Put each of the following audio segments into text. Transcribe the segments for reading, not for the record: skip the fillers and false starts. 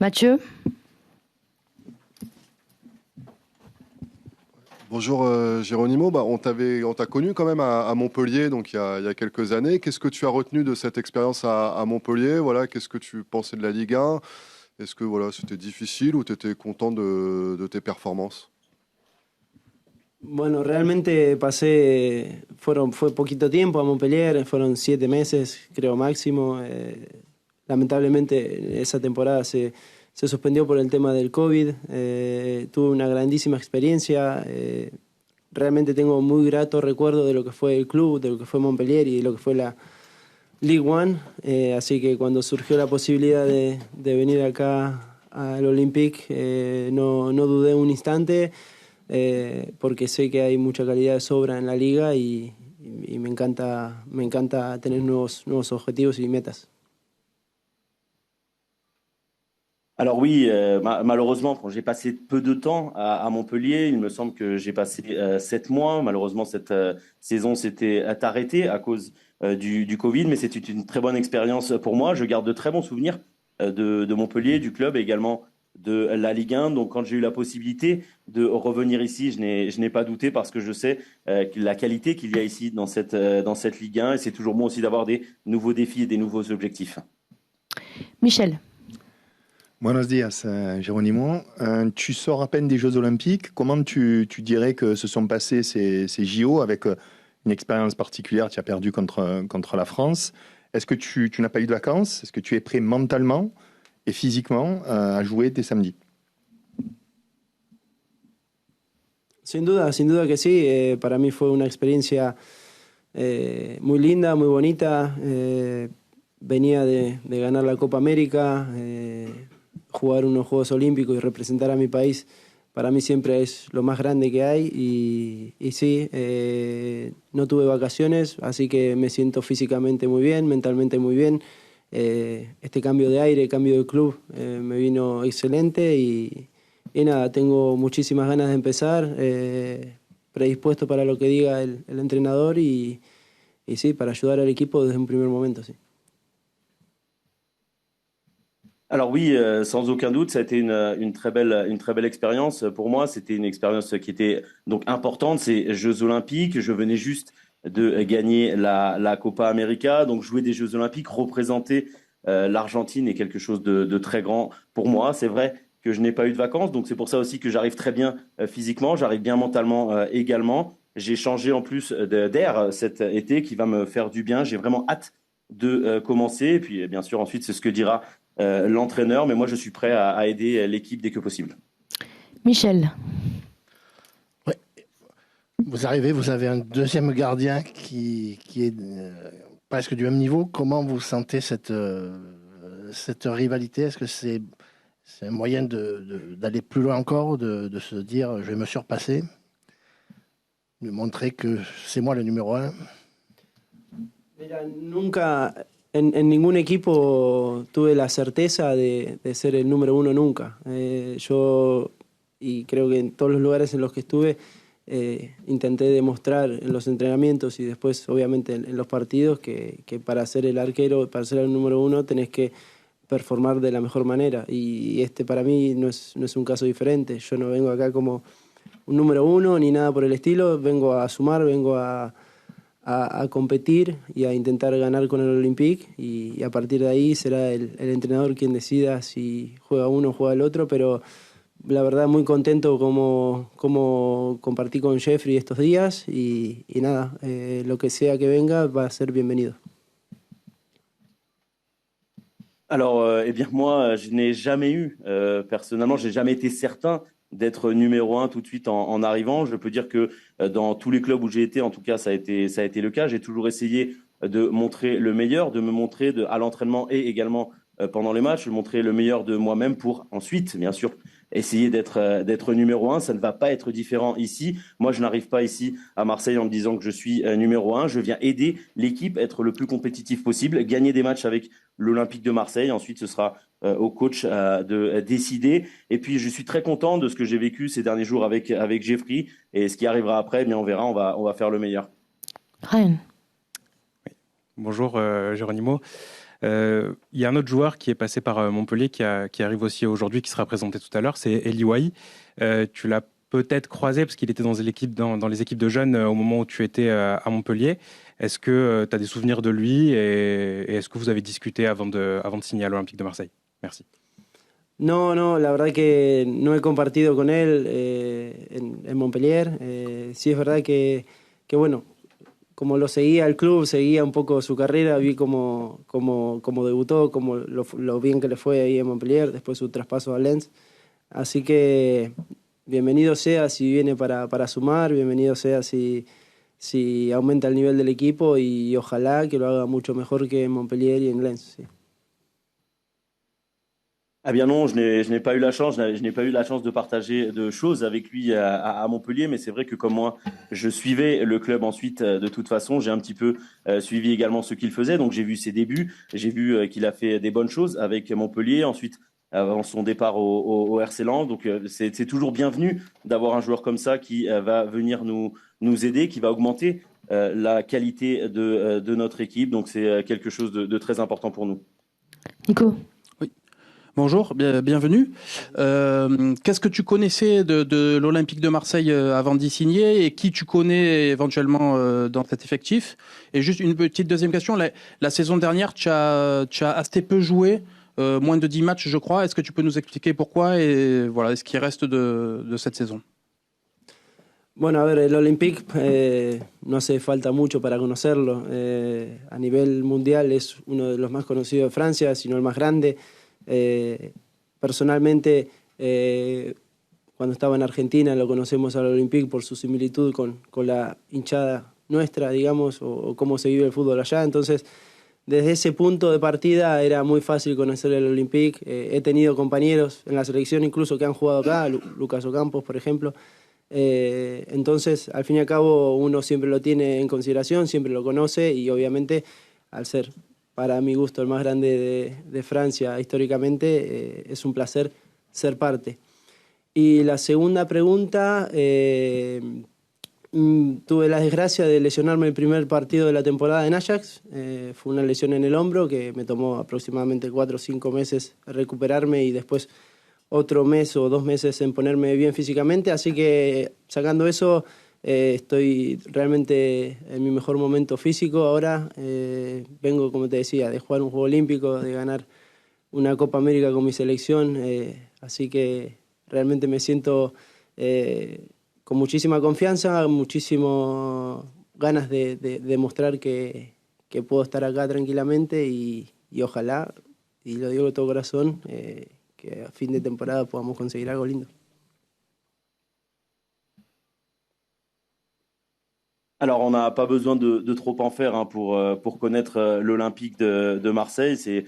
Mathieu? Bonjour Géronimo, on t'a connu quand même à Montpellier donc il y a quelques années. Qu'est-ce que tu as retenu de cette expérience à Montpellier? Voilà, qu'est-ce que tu pensais de la Ligue 1? Est-ce que voilà, c'était difficile ou tu étais content de tes performances? Bueno, realmente fue poquito tiempo a Montpellier, fueron 7 meses, creo máximo. Lamentablemente esa temporada se suspendió por el tema del COVID. Tuve una grandísima experiencia. Realmente tengo muy grato recuerdo de lo que fue el club, de lo que fue Montpellier y de lo que fue la League One. Así que cuando surgió la posibilidad de venir acá al Olympique, no dudé un instante. Porque sé que hay mucha calidad de sobra en la liga y me encanta tener nuevos objetivos y metas. Alors oui, malheureusement, quand j'ai passé peu de temps à Montpellier, il me semble que j'ai passé 7 mois. Malheureusement, cette saison s'était arrêtée à cause du Covid, mais c'était une très bonne expérience pour moi. Je garde de très bons souvenirs de Montpellier, du club et également de la Ligue 1. Donc quand j'ai eu la possibilité de revenir ici, je n'ai pas douté parce que je sais la qualité qu'il y a ici dans cette Ligue 1 et c'est toujours bon aussi d'avoir des nouveaux défis et des nouveaux objectifs. Michel? Buenos días, Géronimo. Tu sors à peine des Jeux Olympiques. Comment tu dirais que se sont passés ces JO avec une expérience particulière? Tu as perdu contre la France. Est-ce que tu n'as pas eu de vacances? Est-ce que tu es prêt mentalement et physiquement à jouer dès samedi? Sin duda que sí. Para mí fue una experiencia muy linda, muy bonita. Venía de ganar la Copa América, jugar unos Juegos Olímpicos y representar a mi país. Para mí siempre es lo más grande que hay y sí, no tuve vacaciones, así que me siento físicamente muy bien, mentalmente muy bien. Este cambio de aire, cambio de club me vino excelente y nada, tengo muchísimas ganas de empezar, predispuesto para lo que diga el entrenador y sí, para ayudar al equipo desde un primer momento, sí. Alors oui, sans aucun doute, ça a été une très belle expérience pour moi. C'était une expérience qui était donc importante. Ces Jeux Olympiques, je venais juste de gagner la Copa América, donc jouer des Jeux Olympiques, représenter l'Argentine est quelque chose de très grand pour moi. C'est vrai que je n'ai pas eu de vacances, donc c'est pour ça aussi que j'arrive très bien physiquement, j'arrive bien mentalement également. J'ai changé en plus d'air cet été qui va me faire du bien. J'ai vraiment hâte de commencer. Et puis bien sûr ensuite c'est ce que dira l'entraîneur, mais moi je suis prêt à aider l'équipe dès que possible. Michel? Ouais. Vous arrivez, vous avez un deuxième gardien qui est presque du même niveau. Comment vous sentez cette rivalité? Est-ce que c'est un moyen d'aller plus loin encore, de se dire je vais me surpasser, de montrer que c'est moi le numéro 1? Mira, nunca en ningún equipo tuve la certeza de ser el número 1 nunca. Yo, y creo que en todos los lugares en los que estuve, intenté demostrar en los entrenamientos y después obviamente en los partidos que para ser el arquero, para ser el número 1 tenés que performar de la mejor manera y este para mí no es un caso diferente. Yo no vengo acá como un número 1 ni nada por el estilo, vengo a sumar, vengo a competir y a intentar ganar con el Olympique y a partir de ahí será el entrenador quien decida si juega uno o juega el otro, pero la verdad muy contento como compartí con Jeffrey estos días y nada, lo que sea que venga va a ser bienvenido. Alors, eh bien moi, je n'ai jamais eu, personnellement, j'ai jamais été certain d'être numéro 1 tout de suite en arrivant. Je peux dire que dans tous les clubs où j'ai été, en tout cas, ça a été le cas. J'ai toujours essayé de montrer le meilleur, de me montrer à l'entraînement et également pendant les matchs, de montrer le meilleur de moi-même pour ensuite, bien sûr, essayer d'être numéro 1. Ça ne va pas être différent ici. Moi, je n'arrive pas ici à Marseille en me disant que je suis numéro 1. Je viens aider l'équipe, être le plus compétitif possible, gagner des matchs avec l'Olympique de Marseille. Ensuite, ce sera au coach de décider. Et puis, je suis très content de ce que j'ai vécu ces derniers jours avec Jeffrey. Et ce qui arrivera après, eh bien, on verra, on va faire le meilleur. Ryan? Bonjour, Géronimo. Il y a un autre joueur qui est passé par Montpellier, qui arrive aussi aujourd'hui, qui sera présenté tout à l'heure, c'est Eli Wahi. Tu l'as peut-être croisé parce qu'il était dans les équipes de jeunes au moment où tu étais à Montpellier. Est-ce que tu as des souvenirs de lui et est-ce que vous avez discuté avant de signer à l'Olympique de Marseille? Merci. No, la verdad que no he compartido con él en Montpellier. Sí es verdad que bueno, como lo seguía el club, seguía un poco su carrera, vi cómo debutó, como lo bien que le fue ahí en Montpellier, después su traspaso a Lens. Así que bienvenido sea si viene para sumar, bienvenido sea si aumenta el nivel del equipo y ojalá que lo haga mucho mejor que en Montpellier y en Lens. Sí. Ah bien non, je n'ai pas eu la chance, je n'ai pas eu la chance de partager de choses avec lui à Montpellier, mais c'est vrai que comme moi, je suivais le club ensuite de toute façon, j'ai un petit peu suivi également ce qu'il faisait, donc j'ai vu ses débuts, j'ai vu qu'il a fait des bonnes choses avec Montpellier, ensuite avant son départ au RC Lens, donc c'est toujours bienvenu d'avoir un joueur comme ça qui va venir nous aider, qui va augmenter la qualité de notre équipe, donc c'est quelque chose de très important pour nous. Nico. Bonjour, bienvenue. Qu'est-ce que tu connaissais de l'Olympique de Marseille avant d'y signer et qui tu connais éventuellement dans cet effectif? Et juste une petite deuxième question. La saison dernière, tu as assez peu joué, moins de 10 matchs je crois. Est-ce que tu peux nous expliquer pourquoi et voilà, ce qui reste de cette saison? Bueno, a ver, el Olympique no hace falta mucho para conocerlo. A nivel mundial es uno de los más conocidos de Francia, si no el más grande. Personalmente, cuando estaba en Argentina lo conocemos al Olympique por su similitud con la hinchada nuestra, digamos, o cómo se vive el fútbol allá. Entonces, desde ese punto de partida era muy fácil conocer el Olympique. He tenido compañeros en la selección incluso que han jugado acá, Lucas Ocampos, por ejemplo. Entonces, al fin y al cabo, uno siempre lo tiene en consideración, siempre lo conoce y obviamente, al ser para mi gusto el más grande de Francia históricamente, es un placer ser parte. Y la segunda pregunta, tuve la desgracia de lesionarme el primer partido de la temporada en Ajax. Fue una lesión en el hombro que me tomó aproximadamente 4 o 5 meses recuperarme y después otro mes o 2 meses en ponerme bien físicamente. Así que sacando eso, estoy realmente en mi mejor momento físico ahora. Vengo, como te decía, de jugar un Juego Olímpico, de ganar una Copa América con mi selección. Así que realmente me siento con muchísima confianza, muchísimas ganas de demostrar que puedo estar acá tranquilamente y ojalá, y lo digo de todo corazón, que a fin de temporada podamos conseguir algo lindo. Alors, on n'a pas besoin de trop en faire pour connaître l'Olympique de Marseille. C'est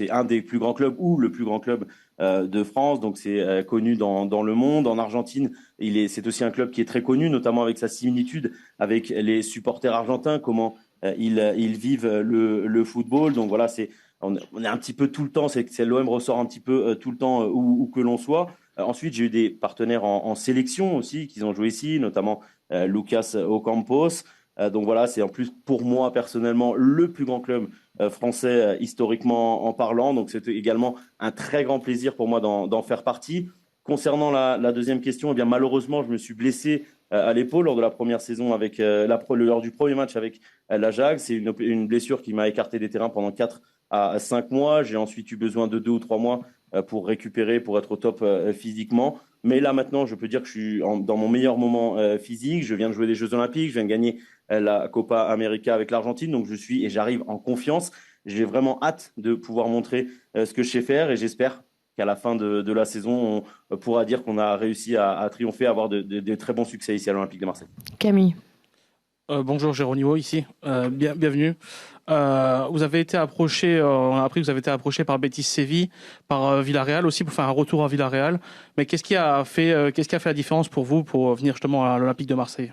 un des plus grands clubs ou le plus grand club de France. Donc, c'est connu dans le monde. En Argentine, c'est aussi un club qui est très connu, notamment avec sa similitude avec les supporters argentins, comment ils vivent le football. Donc, voilà, on est un petit peu tout le temps. L'OM ressort un petit peu tout le temps où que l'on soit. Ensuite, j'ai eu des partenaires en sélection aussi qui ont joué ici, notamment Lucas Ocampos. Donc voilà, c'est en plus pour moi personnellement le plus grand club français historiquement en parlant. Donc c'était également un très grand plaisir pour moi d'en faire partie. Concernant la deuxième question, eh bien malheureusement, je me suis blessé à l'épaule lors de la première saison lors du premier match avec l'Ajax. C'est une blessure qui m'a écarté des terrains pendant 4 à 5 mois. J'ai ensuite eu besoin de 2 ou 3 mois pour récupérer, pour être au top physiquement. Mais là, maintenant, je peux dire que je suis dans mon meilleur moment physique. Je viens de jouer des Jeux Olympiques, je viens de gagner la Copa América avec l'Argentine. Donc, j'arrive en confiance. J'ai vraiment hâte de pouvoir montrer ce que je sais faire et j'espère qu'à la fin de la saison, on pourra dire qu'on a réussi à triompher, à avoir de très bons succès ici à l'Olympique de Marseille. Camille. Bonjour Géronimo ici, bienvenue. Vous avez été approché, on a appris que vous avez été approché par Betis Séville, par Villarreal aussi pour faire un retour à Villarreal. Mais qu'est-ce qui a fait la différence pour vous pour venir justement à l'Olympique de Marseille?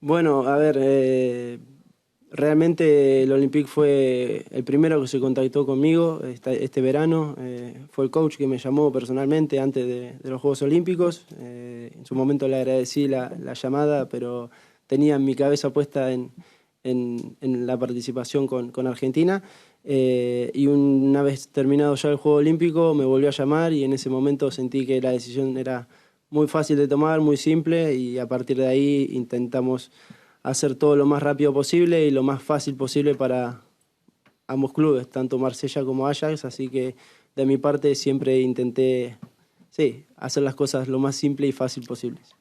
Bueno, a ver, realmente el Olympique fue el primero que se contactó conmigo este verano. Fue el coach que me llamó personalmente antes de los Juegos Olímpicos. En su momento le agradecí la llamada, pero tenía mi cabeza puesta en en la participación con Argentina. Y una vez terminado ya el Juego Olímpico me volvió a llamar y en ese momento sentí que la decisión era muy fácil de tomar, muy simple, y a partir de ahí intentamos hacer todo lo más rápido posible y lo más fácil posible para ambos clubes, tanto Marsella como Ajax, así que de mi parte siempre intenté hacer las cosas lo más simple y fácil posibles.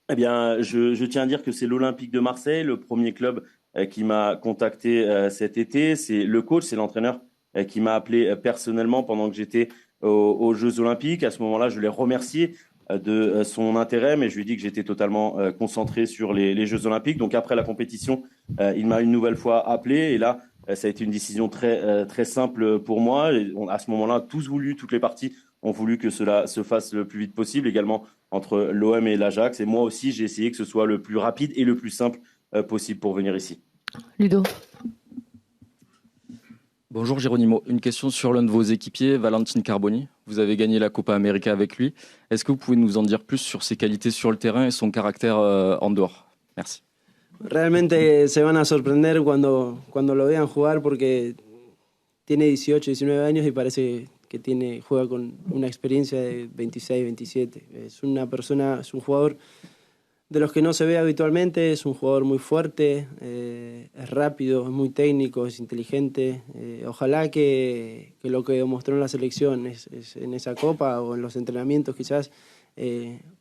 Eh bien, je tiens à dire que c'est l'Olympique de Marseille, le premier club qui m'a contacté cet été. C'est le coach, c'est l'entraîneur qui m'a appelé personnellement pendant que j'étais aux Jeux Olympiques. À ce moment-là, je l'ai remercié de son intérêt, mais je lui ai dit que j'étais totalement concentré sur les Jeux Olympiques. Donc après la compétition, il m'a une nouvelle fois appelé et là, ça a été une décision très simple pour moi. Et à ce moment-là, tous voulu, toutes les parties ont voulu que cela se fasse le plus vite possible, également entre l'OM et l'Ajax. Et moi aussi, j'ai essayé que ce soit le plus rapide et le plus simple possible pour venir ici. Ludo. Bonjour Geronimo, une question sur l'un de vos équipiers, Valentin Carboni. Vous avez gagné la Copa América avec lui. Est-ce que vous pouvez nous en dire plus sur ses qualités sur le terrain et son caractère en dehors? Merci. Realmente se van a sorprender cuando lo vean jugar porque tiene 18, 19 años y parece que juega con una experiencia de 26, 27. Es un jugador de los que no se ve habitualmente, es un jugador muy fuerte, es rápido, es muy técnico, es inteligente. Ojalá que lo que demostró en la selección en esa Copa o en los entrenamientos quizás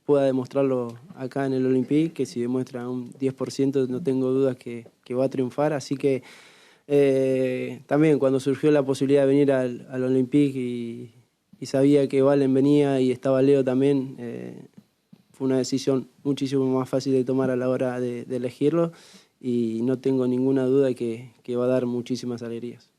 pueda demostrarlo acá en el Olympique, que si demuestra un 10% no tengo dudas que va a triunfar. Así que también cuando surgió la posibilidad de venir al Olympique y sabía que Valen venía y estaba Leo también, fue una decisión muchísimo más fácil de tomar a la hora de elegirlo y no tengo ninguna duda que va a dar muchísimas alegrías.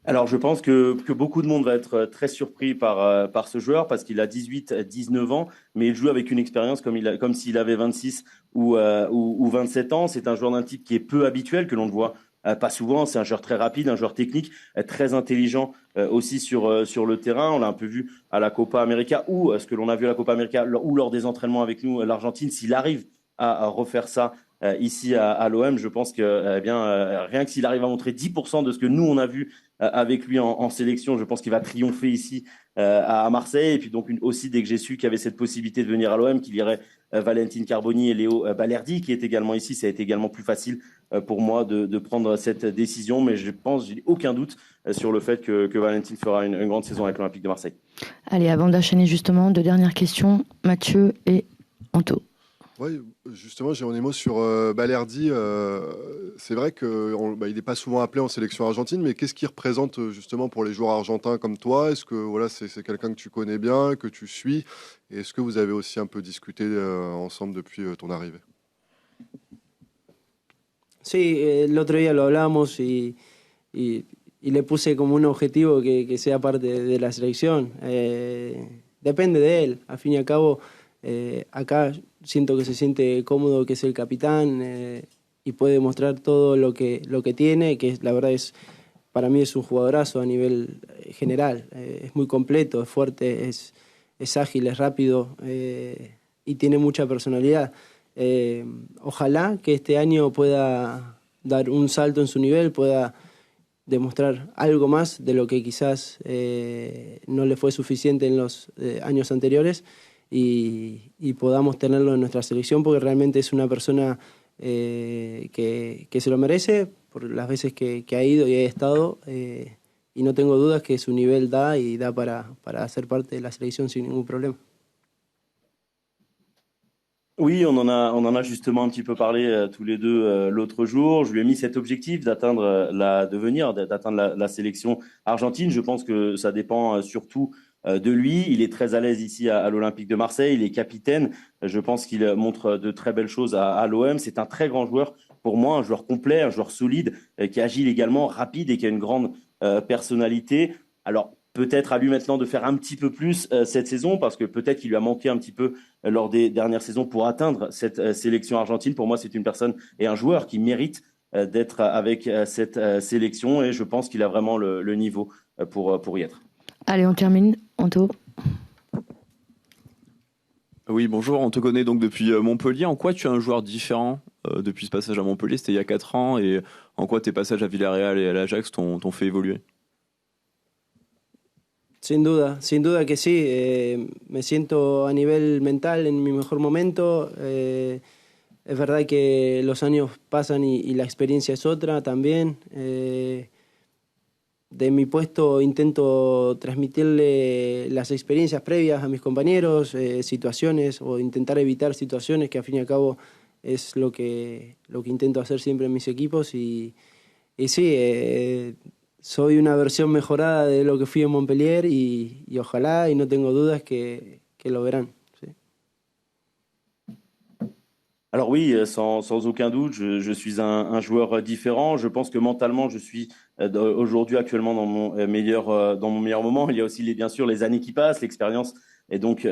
Alors, je pense que beaucoup de monde va être très surpris par ce joueur parce qu'il a 18, 19 ans, mais il joue avec une expérience comme s'il avait 26 ou 27 ans. C'est un joueur d'un type qui est peu habituel, que l'on ne voit pas souvent. C'est un joueur très rapide, un joueur technique, très intelligent aussi sur le terrain. On l'a un peu vu à la Copa América ou ce que l'on a vu à la Copa América ou lors des entraînements avec nous, l'Argentine. S'il arrive à refaire ça ici à l'OM, je pense que rien que s'il arrive à montrer 10% de ce que nous on a vu avec lui en sélection, je pense qu'il va triompher ici à Marseille. Et puis donc aussi dès que j'ai su qu'il y avait cette possibilité de venir à l'OM, qu'il y aurait Valentin Carboni et Léo Balerdi qui est également ici, ça a été également plus facile pour moi de prendre cette décision. Mais je pense, j'ai aucun doute sur le fait que Valentin fera une grande saison avec l'Olympique de Marseille. Allez, avant d'enchaîner justement, deux dernières questions, Mathieu et Anto. Oui, justement, j'ai un mot sur Balerdi. C'est vrai qu'il n'est pas souvent appelé en sélection argentine, mais qu'est-ce qu'il représente justement pour les joueurs argentins comme toi? Est-ce que voilà, c'est quelqu'un que tu connais bien, que tu suis? Et est-ce que vous avez aussi un peu discuté ensemble depuis ton arrivée? Sí, el otro día lo hablamos y le puse como un objetivo que sea parte de la selección. Depende de él, al fin y al cabo. Acá siento que se siente cómodo, que es el capitán y puede mostrar todo lo que tiene, que la verdad para mí es un jugadorazo a nivel general. Es muy completo, es fuerte, es ágil, es rápido y tiene mucha personalidad. Ojalá que este año pueda dar un salto en su nivel, pueda demostrar algo más de lo que quizás no le fue suficiente en los años anteriores. Y podamos tenerlo en nuestra selección porque realmente es una persona que se lo merece por las veces que ha ido y ha estado y no tengo dudas que su nivel da y da para ser parte de la selección sin ningún problema. Oui, on en a justement un petit peu parlé tous les deux l'autre jour. Je lui ai mis cet objectif d'atteindre la sélection argentine. Je pense que ça dépend surtout de lui. Il est très à l'aise ici à l'Olympique de Marseille. Il est capitaine. Je pense qu'il montre de très belles choses à l'OM. C'est un très grand joueur pour moi, un joueur complet, un joueur solide, qui est agile également, rapide et qui a une grande personnalité. Alors, peut-être à lui maintenant de faire un petit peu plus cette saison parce que peut-être qu'il lui a manqué un petit peu lors des dernières saisons pour atteindre cette sélection argentine. Pour moi, c'est une personne et un joueur qui mérite d'être avec cette sélection et je pense qu'il a vraiment le niveau pour y être. Allez, on termine. Anto. Oui, bonjour, on te connaît donc depuis Montpellier. En quoi tu es un joueur différent depuis ce passage à Montpellier? C'était il y a 4 ans. Et en quoi tes passages à Villarreal et à l'Ajax t'ont fait évoluer? Sin duda que sí. Me siento a nivel mental en mi mejor momento. Es verdad que los años pasan y la experiencia es otra también. De mi puesto intento transmitirle las experiencias previas a mis compañeros, situaciones o intentar evitar situaciones que al fin y al cabo es lo que intento hacer siempre en mis equipos y sí, soy una versión mejorada de lo que fui en Montpellier y ojalá, y no tengo dudas que lo verán. Sí. Alors oui, sans aucun doute, je suis un joueur différent. Je pense que mentalement, je suis aujourd'hui actuellement dans mon meilleur moment. Il y a aussi bien sûr les années qui passent, l'expérience est donc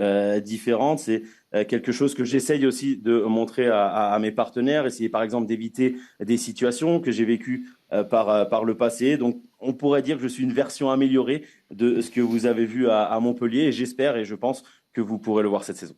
différente. C'est quelque chose que j'essaye aussi de montrer à mes partenaires, essayer par exemple d'éviter des situations que j'ai vécues par le passé. Donc on pourrait dire que je suis une version améliorée de ce que vous avez vu à Montpellier et j'espère et je pense que vous pourrez le voir cette saison.